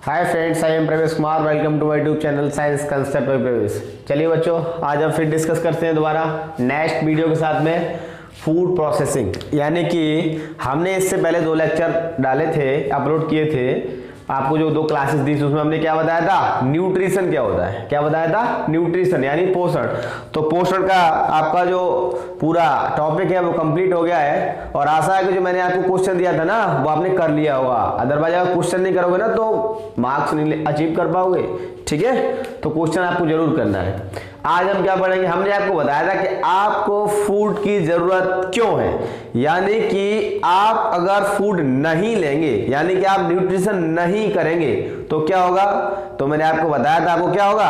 Hi friends, I am Pravesh Kumar. Welcome to my YouTube channel science concept by Pravesh. चलिए बच्चों, आज हम फिर डिस्कस करते हैं दोबारा नेक्स्ट वीडियो के साथ में फूड प्रोसेसिंग। यानी कि हमने इससे पहले 2 लेक्चर डाले थे, अपलोड किए थे। आपको जो 2 क्लासेस दी थी उसमें हमने क्या बताया था, न्यूट्रिशन क्या होता है, क्या बताया था, न्यूट्रिशन यानी पोषण। तो पोषण का आपका जो पूरा टॉपिक है वो कंप्लीट हो गया है और आशा है कि जो मैंने आपको क्वेश्चन दिया था ना वो आपने कर लिया होगा। अदरवाइज अगर क्वेश्चन नहीं करोगे ना तो मार्क्स नहीं अचीव कर पाओगे। ठीक है, तो क्वेश्चन आपको जरूर करना है। आज हम क्या पढ़ेंगे, हमने आपको बताया था कि आपको फूड की जरूरत क्यों है। यानी कि आप अगर फूड नहीं लेंगे, यानी कि आप न्यूट्रिशन नहीं करेंगे तो क्या होगा। तो मैंने आपको बताया था आपको क्या होगा,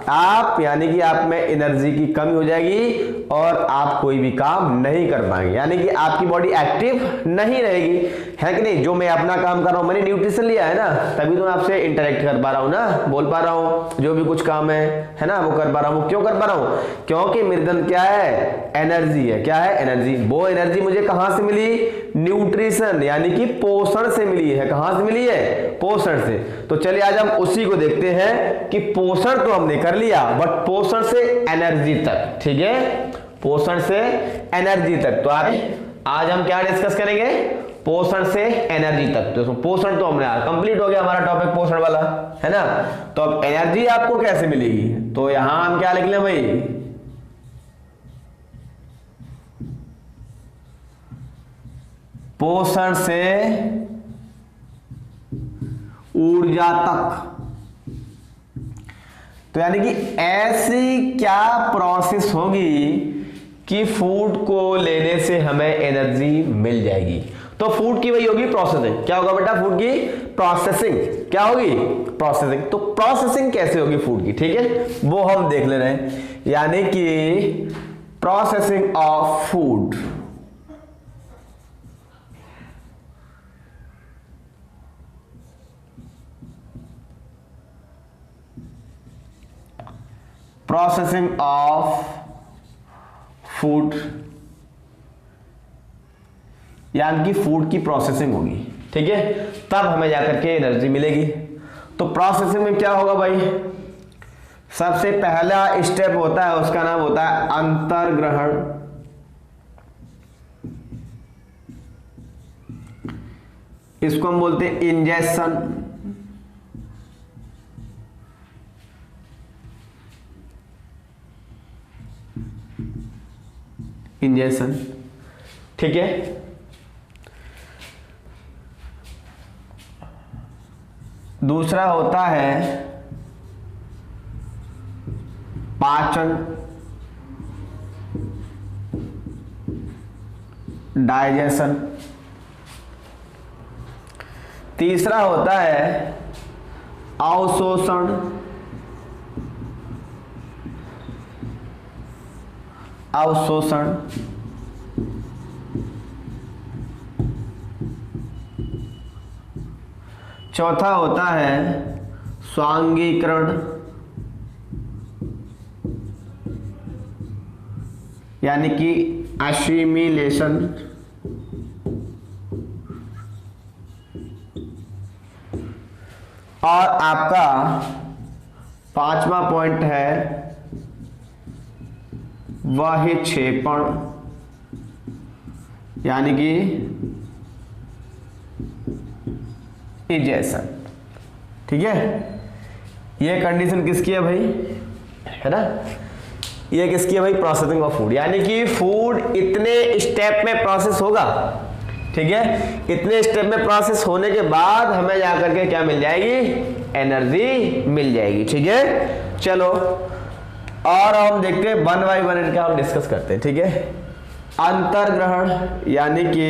आप यानी कि आप में एनर्जी की कमी हो जाएगी और आप कोई भी काम नहीं कर पाएंगे, यानी कि आपकी बॉडी एक्टिव नहीं रहेगी, है कि नहीं। जो मैं अपना काम कर रहा हूं, मैंने न्यूट्रिशन लिया है ना, तभी तो मैं आपसे इंटरेक्ट कर पा रहा हूं ना, बोल पा रहा हूं, जो भी कुछ काम है ना वो कर पा रहा हूं। क्यों कर पा रहा हूं, क्योंकि मेरे अंदर क्या है, एनर्जी है। क्या है, एनर्जी। वो एनर्जी मुझे कहां से मिली, न्यूट्रिशन यानी कि पोषण से मिली है। कहां से मिली है, पोषण से। तो चलिए आज हम उसी को देखते हैं कि पोषण तो हमने कर लिया, बट पोषण से एनर्जी तक। ठीक है, पोषण से एनर्जी तक। तो आज हम क्या डिस्कस करेंगे, पोषण से एनर्जी तक। तो पोषण तो हमने कंप्लीट हो गया, हमारा टॉपिक पोषण वाला है ना। तो अब एनर्जी आपको कैसे मिलेगी, तो यहां हम क्या लिख लें भाई, पोषण से ऊर्जा तक। तो यानी कि ऐसी क्या प्रोसेस होगी कि फूड को लेने से हमें एनर्जी मिल जाएगी। तो फूड की वही होगी प्रोसेसिंग। क्या होगा बेटा, फूड की प्रोसेसिंग। क्या होगी, प्रोसेसिंग। तो प्रोसेसिंग कैसे होगी फूड की, ठीक है, वो हम देख ले रहे हैं। यानी कि processing of food, processing of food यानी कि फूड की प्रोसेसिंग होगी। ठीक है, तब हमें जाकर के एनर्जी मिलेगी। तो प्रोसेसिंग में क्या होगा भाई, सबसे पहला स्टेप होता है, उसका नाम होता है अंतर्ग्रहण। इसको हम बोलते हैं इंजेक्शन। इंजेक्शन, ठीक है। दूसरा होता है पाचन, डाइजेशन। तीसरा होता है अवशोषण, अवशोषण। चौथा होता है स्वांगीकरण, यानी कि एसिमिलेशन। और आपका 5वां पॉइंट है वहिक्षेपण, यानी कि इजेक्शन। ठीक है, ये कंडीशन किसकी है भाई, है ना, ये किसकी है भाई, प्रोसेसिंग ऑफ फूड। यानी कि फूड इतने स्टेप में प्रोसेस होगा। ठीक है, इतने स्टेप में प्रोसेस होने के बाद हमें जाकर के क्या मिल जाएगी, एनर्जी मिल जाएगी। ठीक है, चलो और हम देखते हैं 1 बाय 1 इनका हम डिस्कस करते हैं। ठीक है, अंतर्ग्रहण यानी कि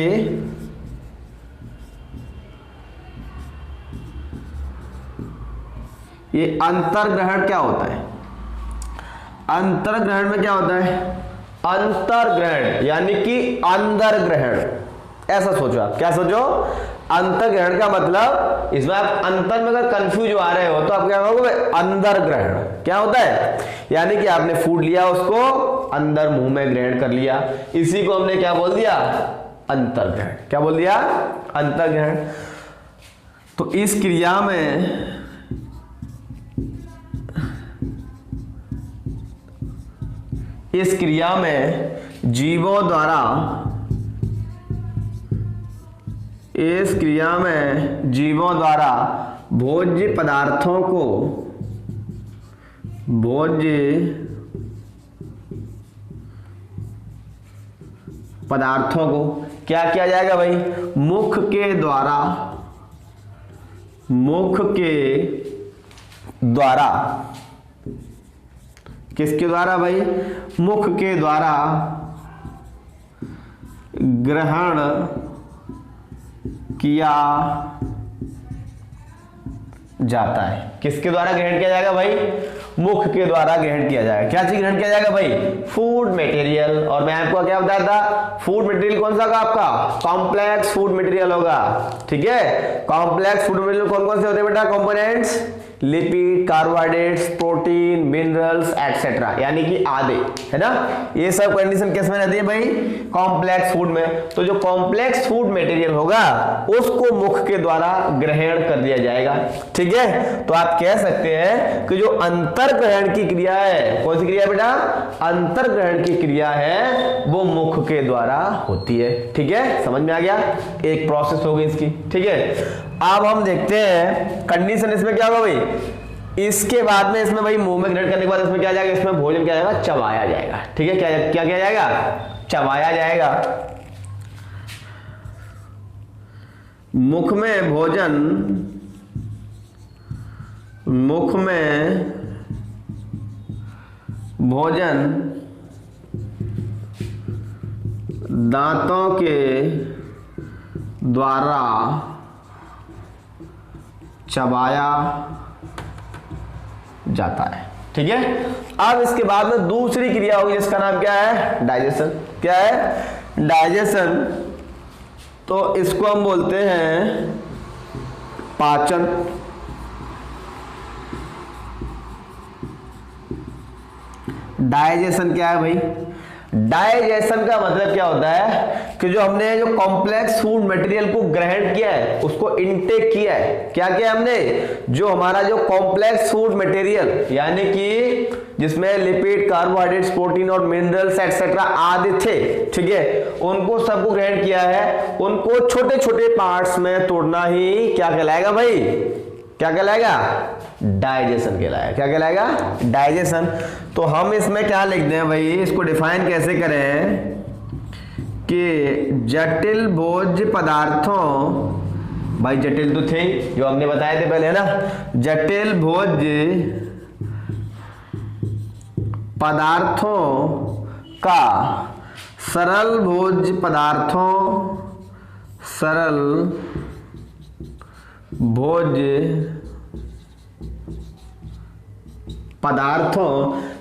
ये अंतर्ग्रहण क्या होता है, अंतर्ग्रहण में क्या होता है, अंतर्ग्रहण यानी कि अंदर ग्रहण। ऐसा सोचो आप, क्या सोचो, अंतर्ग्रहण का मतलब, इसमें आप अंतर में अगर कंफ्यूज आ रहे हो तो आप क्या कहोगे, अंदर ग्रहण क्या होता है, यानी कि आपने फूड लिया, उसको अंदर मुंह में ग्रहण कर लिया, इसी को हमने क्या बोल दिया, अंतर्ग्रहण। क्या बोल दिया, अंतर्ग्रहण। तो इस क्रिया में इस क्रिया में जीवों द्वारा भोज्य पदार्थों को क्या किया जाएगा भाई? मुख के द्वारा किसके द्वारा भाई? मुख के द्वारा ग्रहण किया जाता है। किसके द्वारा ग्रहण किया जाएगा भाई? मुख के द्वारा ग्रहण किया जाएगा। क्या चीज ग्रहण किया जाएगा भाई? Food material. और मैं आपको क्या बताया था? फूड मटेरियल कौन सा होगा आपका? कॉम्प्लेक्स फूड मटेरियल होगा। ठीक है, कॉम्प्लेक्स फूड मटेरियल कौन कौन से होते हैं बेटा? Components, lipid, carbohydrates, protein, minerals etcetera, यानी कि आदि, है ना। ये सब कंडीशन किस में रहती है भाई? कॉम्प्लेक्स फूड में। तो जो कॉम्प्लेक्स फूड मटेरियल होगा उसको मुख के द्वारा ग्रहण कर दिया जाएगा। ठीक है, तो आप कह सकते हैं कि जो अंतर ग्रहण की क्रिया है, कौन सी क्रिया है बेटा? अंतर ग्रहण की क्रिया है, वो मुख के द्वारा होती है। ठीक है, समझ में आ गया? एक प्रोसेस होगी इसकी। ठीक है, अब हम देखते हैं कंडीशन इसमें क्या होगा भाई? इसके बाद में इसमें भाई मुंह में ग्रहण करने के बाद इसमें क्या जाएगा? इसमें भोजन क्या जाएगा? चबाया जाएगा। ठीक है, क्या किया जाएगा? चबाया जाएगा। मुख में भोजन दांतों के द्वारा चबाया जाता है। ठीक है, अब इसके बाद में दूसरी क्रिया होगी जिसका नाम क्या है? डाइजेशन। क्या है? डाइजेशन। तो इसको हम बोलते हैं पाचन। डाइजेशन क्या है भाई? डाइजेशन का मतलब क्या होता है कि जो हमने जो कॉम्प्लेक्स फूड मटेरियल को ग्रहण किया है, उसको इनटेक किया है। क्या किया हमने? जो हमारा जो कॉम्प्लेक्स फूड मटेरियल यानी कि जिसमें लिपिड, कार्बोहाइड्रेट्स, प्रोटीन और मिनरल्स एक्सेट्रा आदि थे, ठीक है, उनको सबको ग्रहण किया है। उनको छोटे छोटे पार्ट्स में तोड़ना ही क्या कहलाएगा भाई? क्या कहलाएगा? डाइजेशन कहलाएगा। क्या कहलाएगा? डाइजेशन। तो हम इसमें क्या लिखते हैं भाई? इसको डिफाइन कैसे करें कि जटिल भोज्य पदार्थों, भाई जटिल तो थे जो हमने बताए थे पहले, है ना। जटिल भोज्य पदार्थों का सरल भोज्य पदार्थों,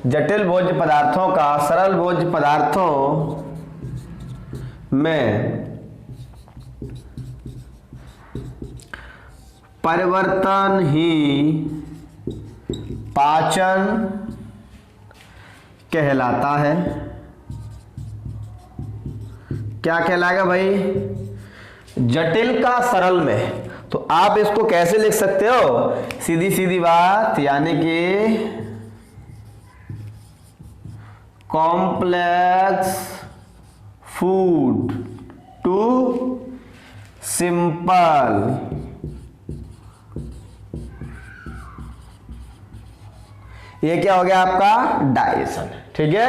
जटिल भोज्य पदार्थों का सरल भोज्य पदार्थों में परिवर्तन ही पाचन कहलाता है। क्या कहलाएगा भाई? जटिल का सरल में। तो आप इसको कैसे लिख सकते हो? सीधी सीधी बात, यानी कि कॉम्प्लेक्स फूड टू सिंपल, ये क्या हो गया आपका? डाइजेशन। ठीक है,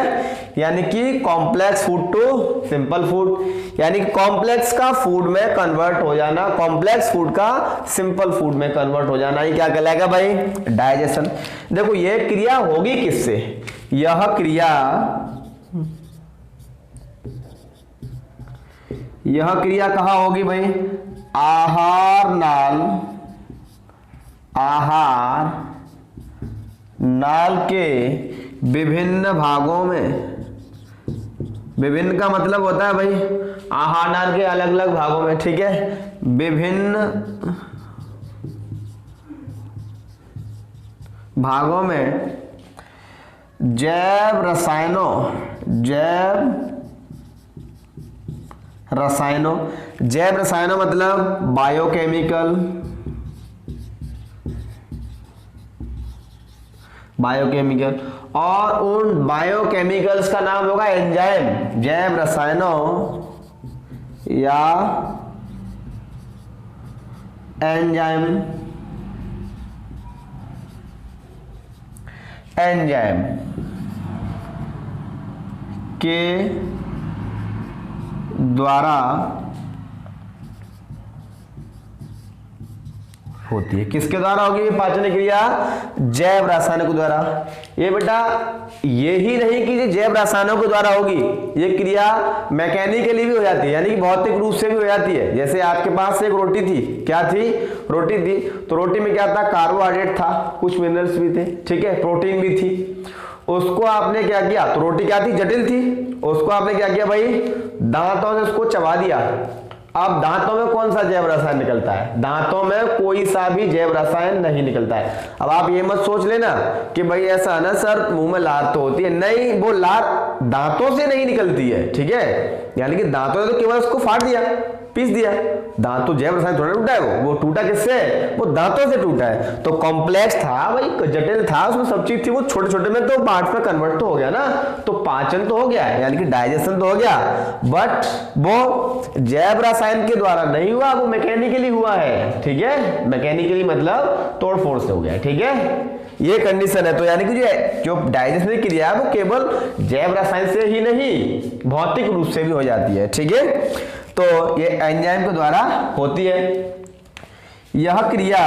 यानी कि complex food to simple food, यानी कि कॉम्प्लेक्स का फूड में कन्वर्ट हो जाना, कॉम्प्लेक्स फूड का सिंपल फूड में कन्वर्ट हो जाना, ये क्या कहलाएगा भाई? डाइजेशन। देखो ये क्रिया होगी किससे? यह क्रिया कहाँ होगी भाई? आहार नाल के विभिन्न भागों में। विभिन्न का मतलब होता है भाई आहार नाल के अलग अलग भागों में। ठीक है, विभिन्न भागों में जैव रसायनों मतलब बायोकेमिकल बायोकेमिकल, और उन बायोकेमिकल्स का नाम होगा एंजाइम, जैव रसायनों या एंजाइम, एंजाइम के द्वारा होती है। किसके द्वारा होगी ये पाचन क्रिया? जैव रासायनिक द्वारा। ये बेटा ये ही नहीं कि ये जैव रासायनों के द्वारा होगी, ये क्रिया मैकेनिकली भी हो जाती है, यानी कि भौतिक रूप से भी हो जाती है। जैसे आपके पास एक रोटी थी, क्या थी? रोटी थी, तो रोटी में क्या था? कार्बोहाइड्रेट था, कुछ मिनरल्स भी थे, ठीक है, प्रोटीन भी थी। उसको आपने क्या किया? तो रोटी क्या थी? जटिल थी। उसको आपने क्या किया भाई? दांतों से उसको चबा दिया। अब दांतों में कौन सा जैव रसायन निकलता है? दांतों में कोई सा भी जैव रसायन नहीं निकलता है। अब आप ये मत सोच लेना कि भाई ऐसा है ना सर मुंह में लार तो होती है, नहीं, वो लार दांतों से नहीं निकलती है, ठीक है, यानी कि दांतों से तो केवल उसको फाड़ दिया, पीस दिया। दांत तो जैव रसायन थोड़ा टूटा है, वो टूटा किससे? वो दांतों से टूटा है। तो कॉम्प्लेक्स था भाई, जटिल था, उसमें सब चीज थी, वो छोटे छोटे में तो पार्ट्स में कन्वर्ट तो हो गया ना, तो पाचन तो हो गया, यानी कि डाइजेशन तो हो गया, बट वो जैव रसायन के द्वारा नहीं हुआ, वो मैकेनिकली हुआ है, ठीक है। मैकेनिकली मतलब तोड़ फोड़ से हो गया, ठीक है, ये कंडीशन है। तो यानी कि जो डाइजेशन की क्रिया है वो केवल जैव रसायन से ही नहीं, भौतिक रूप से भी हो जाती है, ठीक है। तो ये एंजाइम के द्वारा होती है। यह क्रिया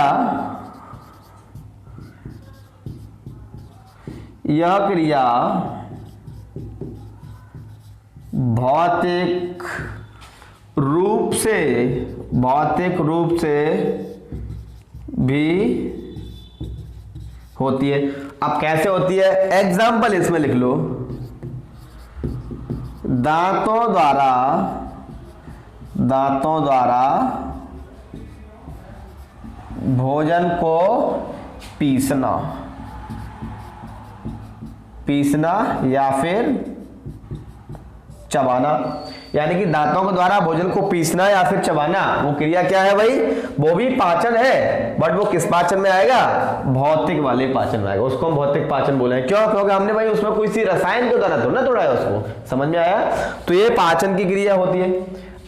भौतिक रूप से भी होती है। अब कैसे होती है? एग्जाम्पल इसमें लिख लो, दांतों द्वारा भोजन को पीसना या फिर चबाना, यानी कि दांतों के द्वारा भोजन को पीसना या फिर चबाना, वो क्रिया क्या है भाई? वो भी पाचन है, बट वो किस पाचन में आएगा? भौतिक वाले पाचन में आएगा, उसको हम भौतिक पाचन बोले। क्यों? क्योंकि हमने भाई उसमें कोई सी रसायन के द्वारा तो ना तोड़ा है उसको, समझ में आया? तो ये पाचन की क्रिया होती है।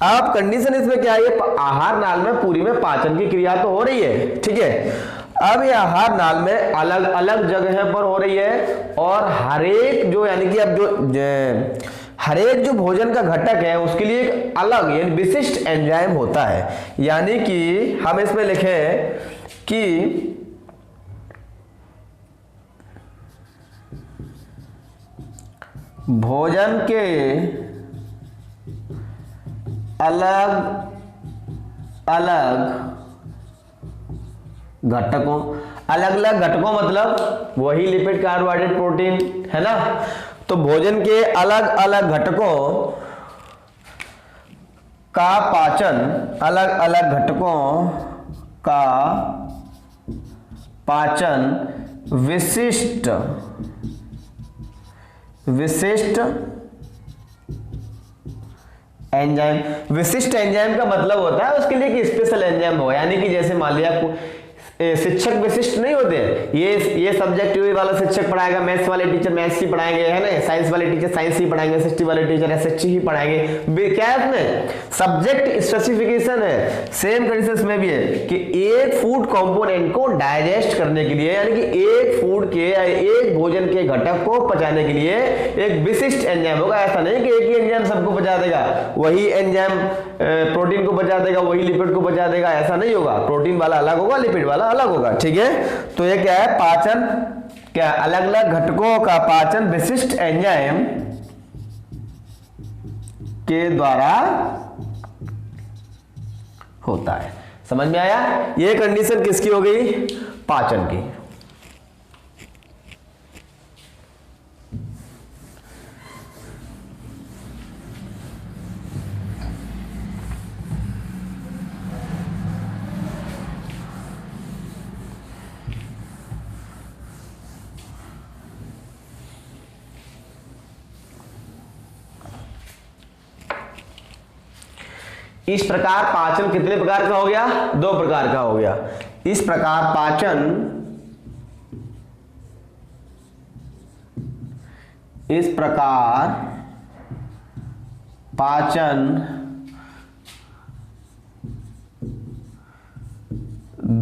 अब कंडीशन इसमें क्या है? आहार नाल में पूरी में पाचन की क्रिया तो हो रही है, ठीक है। अब ये आहार नाल में अलग अलग जगह पर हो रही है, और हरेक जो यानी कि अब जो हरेक जो भोजन का घटक है उसके लिए एक अलग यानी विशिष्ट एंजाइम होता है। यानी कि हम इसमें लिखें कि भोजन के अलग अलग घटकों मतलब वही लिपिड, कार्बोहाइड्रेट, प्रोटीन, है ना। तो भोजन के अलग अलग घटकों का पाचन, अलग अलग घटकों का पाचन विशिष्ट एंजाइम। विशिष्ट एंजाइम का मतलब होता है उसके लिए कि स्पेशल एंजाइम हो, यानी कि जैसे मान लिया शिक्षक विशिष्ट नहीं होते, ये सब्जेक्ट वाला शिक्षक पढ़ाएगा, मैथ्स वाले टीचर मैथ्स ही पढ़ाएंगे, है ना, साइंस वाले टीचर साइंस ही पढ़ाएंगे, एसएसटी वाले टीचर एसएसटी ही पढ़ाएंगे। क्या है इसमें? सब्जेक्ट स्पेसिफिकेशन है। सेम कंडीशन में भी है कि एक फूड कंपोनेंट को डाइजेस्ट करने के लिए, यानी कि एक फूड के एक भोजन के घटक को पचाने के लिए एक विशिष्ट एंजाइम होगा। ऐसा नहीं कि एक ही एंजाइम सबको पचा देगा, वही एंजाइम प्रोटीन को पचा देगा, वही लिपिड को पचा देगा, ऐसा नहीं होगा। प्रोटीन वाला अलग होगा, लिपिड वाला अलग होगा, ठीक है। तो ये क्या है? पाचन, क्या अलग अलग घटकों का पाचन विशिष्ट एंजाइम के द्वारा होता है। समझ में आया? ये कंडीशन किसकी हो गई? पाचन की। इस प्रकार पाचन कितने प्रकार का हो गया? 2 प्रकार का हो गया। इस प्रकार पाचन इस प्रकार पाचन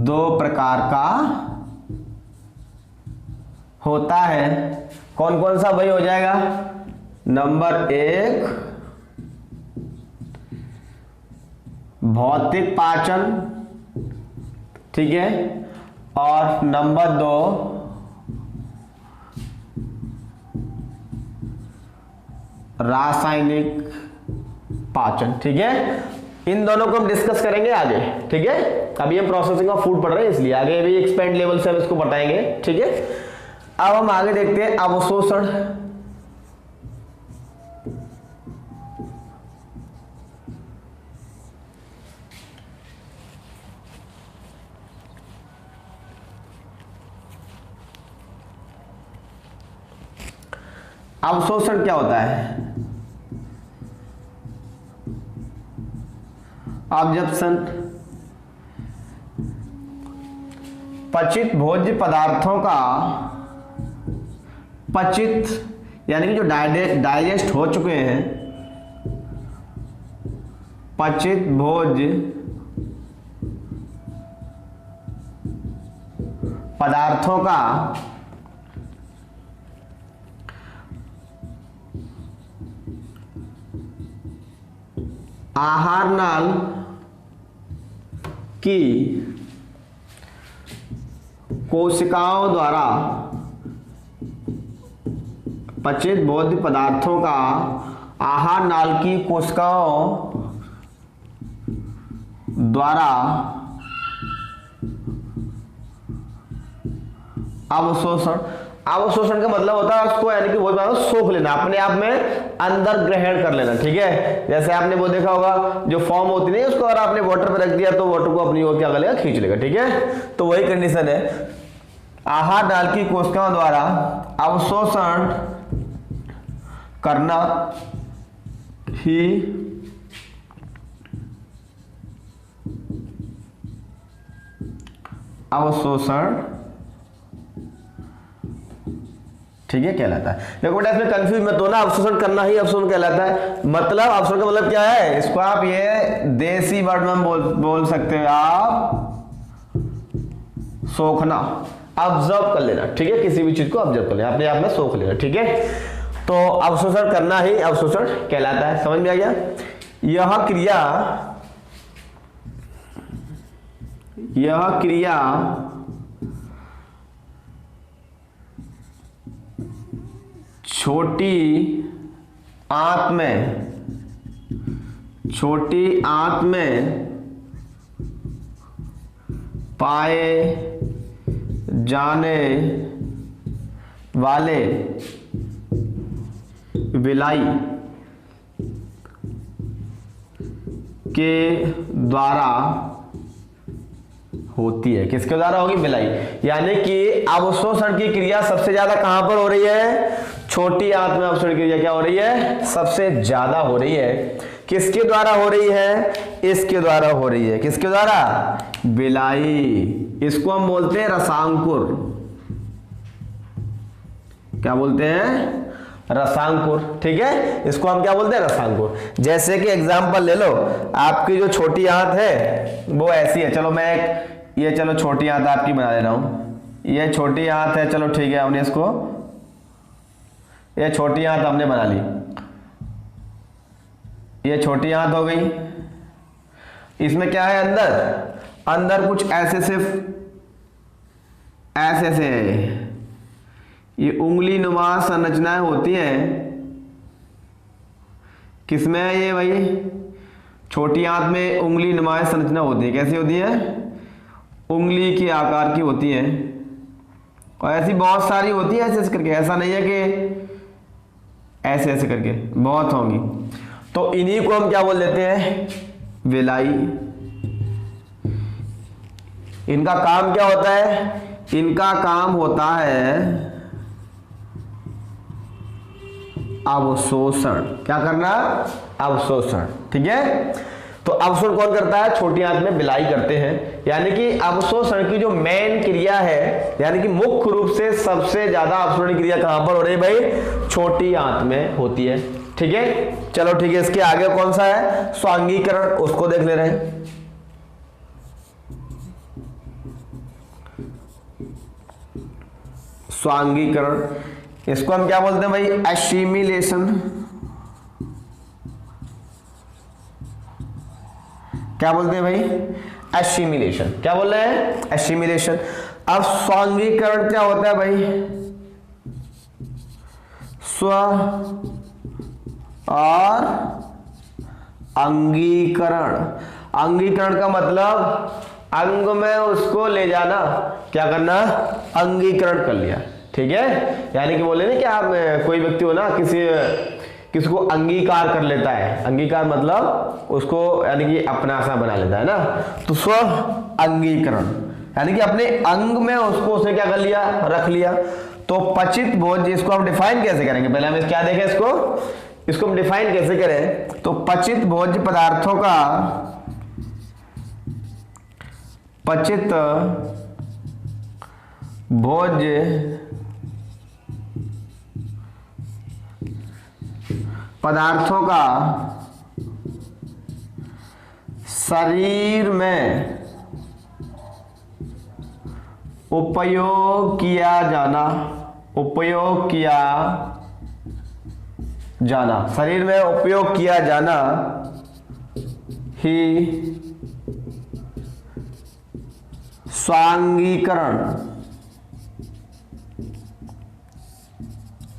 दो प्रकार का होता है। कौन कौन सा भाई हो जाएगा? नंबर 1 भौतिक पाचन, ठीक है, और नंबर 2 रासायनिक पाचन, ठीक है। इन दोनों को हम डिस्कस करेंगे आगे, ठीक है। अभी हम प्रोसेसिंग ऑफ फूड पढ़ रहे हैं, इसलिए आगे भी एक्सपेंड लेवल से हम इसको बताएंगे, ठीक है। अब हम आगे देखते हैं अवशोषण। अवशोषण क्या होता है? ऑब्जर्प्शन, पचित भोज्य पदार्थों का पचित यानी कि जो डाइजेस्ट हो चुके हैं, पचित भोज्य पदार्थों का आहार नाल की कोशिकाओं द्वारा, पचित भोज्य पदार्थों का आहार नाल की कोशिकाओं द्वारा अवशोषण। अवशोषण का मतलब होता है उसको यानी कि बहुत ज्यादा सोख लेना, अपने आप में अंदर ग्रहण कर लेना, ठीक है। जैसे आपने वो देखा होगा जो फॉर्म होती नहीं उसको अगर आपने वाटर पे रख दिया तो वाटर को अपनी ओर क्या करेगा, खींच लेगा, ठीक है। तो वही कंडीशन है, आहार नाल की कोशिकाओं द्वारा अवशोषण करना ही अवशोषण, ठीक है, कहलाता है। देखो बेटा इसमें कंफ्यूज मत होना, अवशोषण करना ही अवशोषण कहलाता है। मतलब अवशोषण का मतलब क्या है, इसको आप ये देसी वर्ड में बोल सकते हो आप, सोखना, ऑब्जर्व कर लेना, ठीक है। किसी भी चीज को ऑब्जर्व कर लेना, अपने आप में सोख लेना, ठीक है। तो अवशोषण करना ही अवशोषण कहलाता है। समझ में आ गया? यह क्रिया छोटी आंत में पाए जाने वाले विलाई के द्वारा होती है। किसके द्वारा होगी? विलाई। यानी कि अवशोषण की क्रिया सबसे ज्यादा कहां पर हो रही है? छोटी आंत में अवशोषण की क्रिया क्या हो रही है? सबसे ज्यादा हो रही है। किसके द्वारा हो रही है? इसके द्वारा हो रही है। किसके द्वारा? विलाई। इसको हम बोलते हैं रसांकुर। क्या बोलते हैं? रसांकुर, ठीक है। इसको हम क्या बोलते हैं? रसांकुर। जैसे कि एग्जांपल ले लो, आपकी जो छोटी आंत है वो ऐसी है, चलो मैं ये चलो छोटी आंत आपकी बना दे रहा हूं। ये छोटी आंत है, चलो ठीक है, हमने इसको ये छोटी आंत हमने बना ली। ये छोटी आंत हो गई। इसमें क्या है? अंदर कुछ ऐसे से ये उंगली नुमा संरचनाएं होती हैं। किसमें है ये भाई? छोटी आंत में उंगली नुमा संरचना होती है। कैसी होती है? उंगली के आकार की होती है। और ऐसी बहुत सारी होती है, ऐसे करके। ऐसा नहीं है कि ऐसे करके, बहुत होंगी। तो इन्हीं को हम क्या बोल देते हैं? विलाई। इनका काम क्या होता है? इनका काम होता है अवशोषण। क्या करना? अवशोषण, ठीक है। तो अवशोषण कौन करता है? छोटी आंत में बिलाई करते हैं। यानी कि अवशोषण की जो मेन क्रिया है, यानी कि मुख्य रूप से सबसे ज्यादा अवशोषण क्रिया कहां पर हो रही है भाई? छोटी आंत में होती है। ठीक है, चलो ठीक है। इसके आगे कौन सा है? स्वांगीकरण, उसको देख ले रहे हैं। स्वांगीकरण, इसको हम क्या बोलते हैं भाई? एसिमिलेशन। क्या बोलते हैं भाई? एसिमिलेशन। क्या बोल रहे हैं? एसिमिलेशन। अब स्वांगीकरण क्या होता है भाई? स्व और अंगीकरण। अंगीकरण का मतलब अंग में उसको ले जाना, क्या करना? अंगीकरण कर लिया। ठीक है, यानी कि बोले ना कि आप कोई व्यक्ति हो ना, किसी को अंगीकार कर लेता है। अंगीकार मतलब उसको यानी कि अपना सा बना लेता है ना, तो स्व अंगीकरण यानी कि अपने अंग में उसको उसने क्या कर लिया? रख लिया। तो पचित भोज्य, इसको हम डिफाइन कैसे करेंगे? पहले हम क्या देखें इसको हम डिफाइन कैसे करें? तो पचित भोज्य पदार्थों का, पचित भोज्य पदार्थों का शरीर में उपयोग किया जाना, उपयोग किया जाना, शरीर में उपयोग किया जाना ही स्वांगीकरण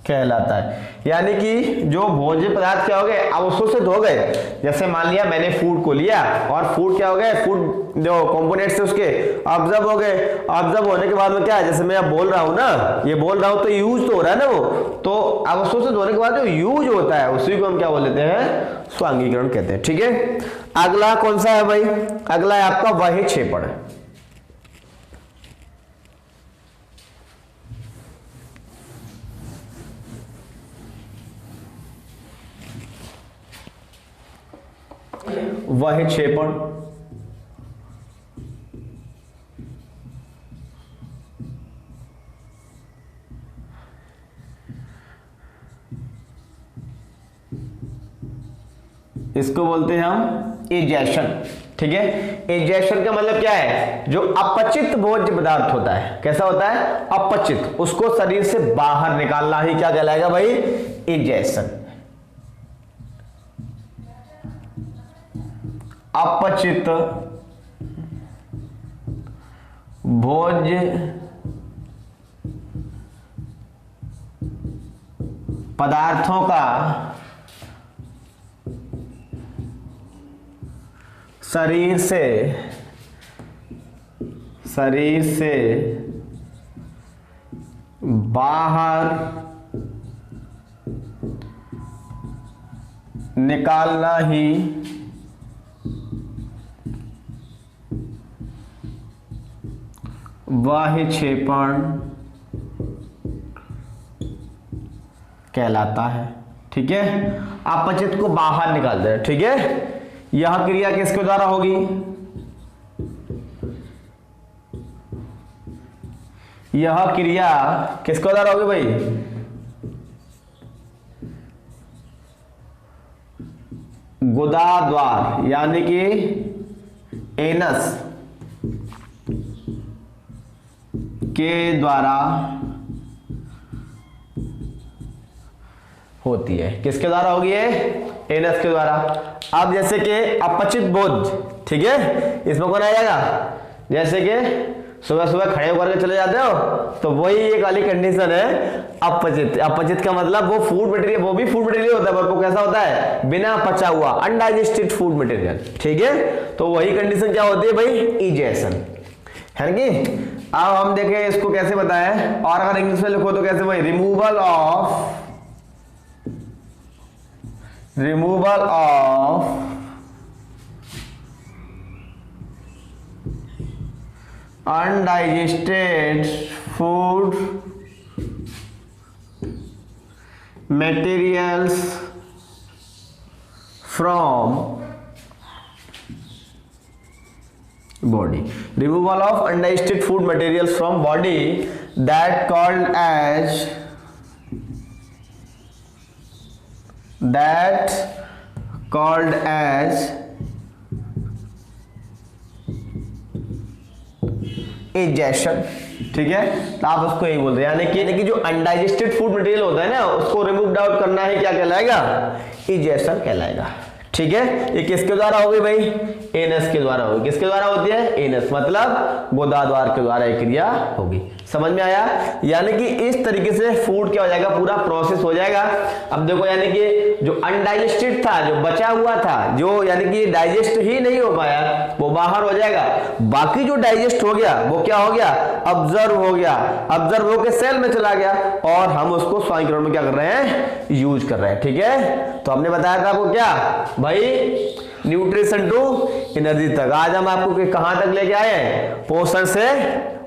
कहलाता है। यानी कि जो भोज्य पदार्थ क्या हो गए? अवशोषित हो गए। जैसे मान लिया मैंने फूड को लिया और फूड क्या हो गए? फूड जो कंपोनेंट्स थे उसके ऑब्जर्व हो गए। ऑब्जर्व होने के बाद में क्या है? जैसे मैं अब बोल रहा हूं ना, ये बोल रहा हूं तो यूज तो हो रहा है ना वो, तो अवशोषित होने के बाद जो यूज होता है उसी को हम क्या बोल लेते हैं? स्वांगीकरण कहते हैं। ठीक है, अगला कौन सा है भाई? अगला है आपका वहिक्षेपण। वहिक्षेपण, इसको बोलते हैं हम इजेशन। ठीक है, इजेशन का मतलब क्या है? जो अपचित भोज्य पदार्थ होता है, कैसा होता है? अपचित, उसको शरीर से बाहर निकालना ही क्या कहलाएगा भाई? इजेशन। अपचित भोज्य पदार्थों का शरीर से बाहर निकालना ही वहिक्षेपण कहलाता है। ठीक है, अपचित को बाहर निकाल दे। ठीक है, यह क्रिया किसके द्वारा होगी? यह क्रिया किसके द्वारा होगी भाई? गुदा द्वार यानी कि एनस के द्वारा होती है। किसके द्वारा होगी? एनस के द्वारा। अब जैसे कि अपचित बोध, ठीक है, इसमें कौन आ जाएगा? जैसे कि सुबह सुबह खड़े होकर के चले जाते हो, तो वही एक वाली कंडीशन है अपचित। अपचित का मतलब वो फूड मटेरियल, वो भी फूड मटेरियल होता है पर वो कैसा होता है? बिना पचा हुआ, अनडाइजेस्टेड फूड मटेरियल। ठीक है, तो वही कंडीशन क्या होती है भाई? इजेशन, है कि? अब हम देखें इसको कैसे बताएं, और अगर इंग्लिश में लिखो तो कैसे भाई? Removal of undigested food materials from body, removal of undigested food materials from body that called as injection. ठीक है, तो आप उसको यही बोलते हैं, यानी कि जो अनडाइजेस्टेड फूड मटेरियल होता है ना, उसको रिमूव आउट करना है, क्या कहलाएगा? इंजेक्शन कहलाएगा। ठीक है, ये किसके द्वारा होगी भाई? एनस के द्वारा होगी। किसके द्वारा होती है? एनस, मतलब गोदाद्वार के द्वारा ये क्रिया होगी। समझ में आया? यानी कि इस तरीके से फूड क्या हो जाएगा, पूरा प्रोसेस हो जाएगा। अब देखो, यानी कि जो अनडाइजेस्टेड था, जो बचा हुआ था, जो यानी कि डाइजेस्ट ही नहीं हो पाया, वो बाहर हो जाएगा। बाकी जो डाइजेस्ट हो गया वो क्या हो गया? ऑब्जर्व हो गया। ऑब्जर्व होकर सेल में चला गया और हम उसको स्वाइंक्रोन में क्या कर रहे हैं? यूज कर रहे हैं। ठीक है, तो हमने बताया था आपको क्या भाई, न्यूट्रिशन टू एनर्जी तक। आज हम आपको कहां तक लेके आए हैं? पोषण से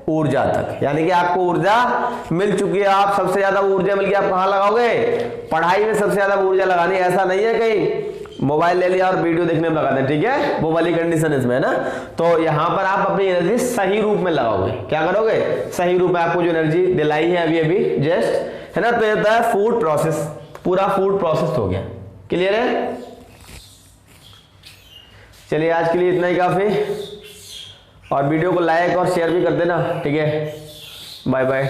ऊर्जा तक। यानी कि आपको ऊर्जा मिल चुकी है, आप सबसे ज्यादा ऊर्जा मिल गई, आप कहां लगाओगे? पढ़ाई में सबसे ज्यादा ऊर्जा लगानी। ऐसा नहीं है कहीं मोबाइल ले लिया और वीडियो देखने में लगा दें। ठीक है, वो वाली कंडीशन इसमें है ना। तो यहां पर आप अपनी एनर्जी सही रूप में लगाओगे। क्या करोगे? सही रूप में। आपको जो एनर्जी दिलाई है अभी जस्ट, है ना, तो ये होता है फूड प्रोसेस। पूरा फूड प्रोसेस हो गया। क्लियर है? चलिए, आज के लिए इतना ही काफी, और वीडियो को लाइक और शेयर भी कर देना। ठीक है, बाय बाय।